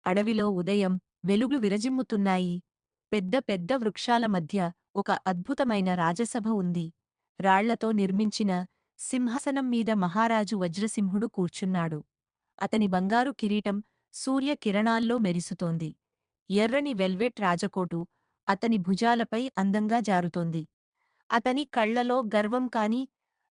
అడవిలో ఉదయం వెలుగు విరజిమ్ముతున్నాయి. పెద్ద పెద్ద వృక్షాల మధ్య ఒక అద్భుతమైన రాజసభ ఉంది. రాళ్లతో నిర్మించిన సింహాసనం మీద మహారాజు వజ్రసింహుడు కూర్చున్నాడు. అతని బంగారు కిరీటం సూర్య కిరణాల్లో మెరిసుతోంది. ఎర్రని వెల్వెట్ రాజకోటు అతని భుజాలపై అందంగా జారుతోంది. అతని కళ్లలో గర్వం కాని,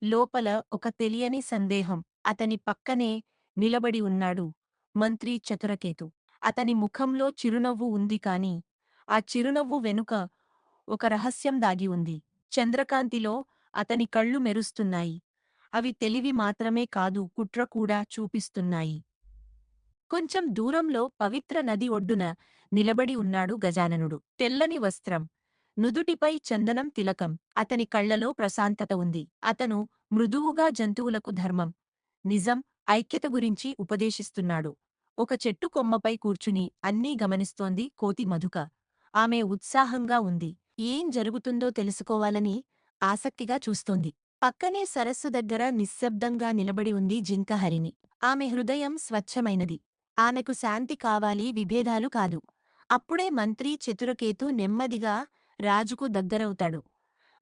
లోపల ఒక తెలియని సందేహం. అతని పక్కనే నిలబడి ఉన్నాడు మంత్రి చతురకేతు. అతని ముఖంలో చిరునవ్వు ఉంది కాని, ఆ చిరునవ్వు వెనుక ఒక రహస్యం దాగి ఉంది. చంద్రకాంతిలో అతని కళ్ళు మెరుస్తున్నాయి. అవి తెలివి మాత్రమే కాదు, కుట్ర కూడా చూపిస్తున్నాయి. కొంచెం దూరంలో పవిత్ర నది ఒడ్డున నిలబడి ఉన్నాడు గజాననుడు. తెల్లని వస్త్రం, నుదుటిపై చందనం తిలకం. అతని కళ్లలో ప్రశాంతత ఉంది. అతను మృదువుగా జంతువులకు ధర్మం, నిజం, ఐక్యత గురించి ఉపదేశిస్తున్నాడు. ఒక చెట్టు కొమ్మపై కూర్చుని అన్నీ గమనిస్తోంది కోతి మధుక. ఆమె ఉత్సాహంగా ఉంది. ఏం జరుగుతుందో తెలుసుకోవాలని ఆసక్తిగా చూస్తోంది. పక్కనే సరస్సు దగ్గర నిశ్శబ్దంగా నిలబడి ఉంది జింక హరిణి. ఆమె హృదయం స్వచ్ఛమైనది. ఆమెకు శాంతి కావాలి, విభేదాలు కాదు. అప్పుడే మంత్రి చతురకేతు నెమ్మదిగా రాజుకు దగ్గరవుతాడు.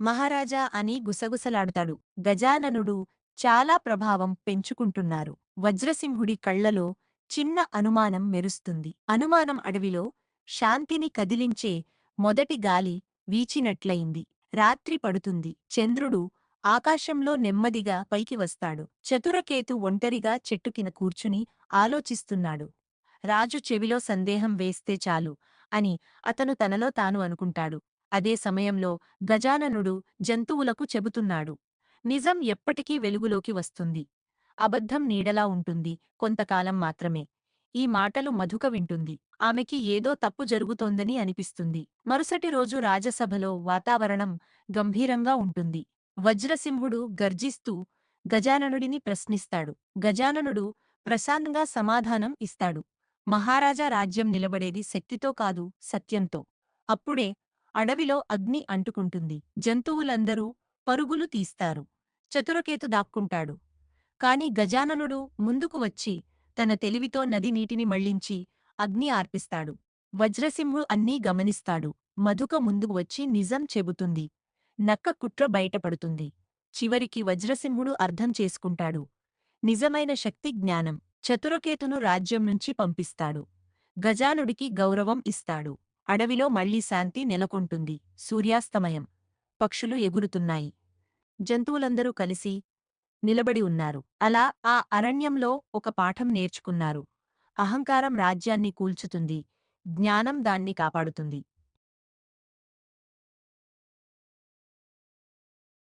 మహారాజా అని గుసగుసలాడుతాడు. గజాననుడు చాలా ప్రభావం పెంచుకుంటున్నారు. వజ్రసింహుడి కళ్లలో చిన్న అనుమానం మెరుస్తుంది. అనుమానం అడవిలో శాంతిని కదిలించే మొదటి గాలి వీచినట్లయింది. రాత్రి పడుతుంది. చంద్రుడు ఆకాశంలో నెమ్మదిగా పైకి వస్తాడు. చతురకేతు ఒంటరిగా చెట్టుకిన కూర్చుని ఆలోచిస్తున్నాడు. రాజు చెవిలో సందేహం వేస్తే చాలు అని అతను తనలో తాను అనుకుంటాడు. అదే సమయంలో గజాననుడు జంతువులకు చెబుతున్నాడు. నిజం ఎప్పటికీ వెలుగులోకి వస్తుంది. అబద్ధం నీడలా ఉంటుంది, కొంతకాలం మాత్రమే. ఈ మాటలు మధుక వింటుంది. ఆమెకి ఏదో తప్పు జరుగుతోందని అనిపిస్తుంది. మరుసటి రోజు రాజసభలో వాతావరణం గంభీరంగా ఉంటుంది. వజ్రసింహుడు గర్జిస్తూ గజాననుడిని ప్రశ్నిస్తాడు. గజాననుడు ప్రశాంతంగా సమాధానం ఇస్తాడు. మహారాజా రాజ్యం నిలబడేది శక్తితో కాదు, సత్యంతో. అప్పుడే అడవిలో అగ్ని అంటుకుంటుంది. జంతువులందరూ పరుగులు తీస్తారు. చతురకేతు దాక్కుంటాడు. కాని గజాననుడు ముందుకు వచ్చి తన తెలివితో నది నీటిని మళ్లించి అగ్ని ఆర్పిస్తాడు. వజ్రసింహుడు అన్నీ గమనిస్తాడు. మధుక ముందుకు వచ్చి నిజం చెబుతుంది. నక్క కుట్ర బయటపడుతుంది. చివరికి వజ్రసింహుడు అర్థం చేసుకుంటాడు. నిజమైన శక్తి జ్ఞానం. చతురకేతును రాజ్యం నుంచి పంపిస్తాడు. గజానుడికి గౌరవం ఇస్తాడు. అడవిలో మళ్లీ శాంతి నెలకొంటుంది. సూర్యాస్తమయం. పక్షులు ఎగురుతున్నాయి. జంతువులందరూ కలిసి నిలబడి ఉన్నారు. అలా ఆ అరణ్యంలో ఒక పాఠం నేర్చుకున్నారు. అహంకారం రాజ్యాన్ని కూల్చుతుంది. జ్ఞానం దాన్ని కాపాడుతుంది.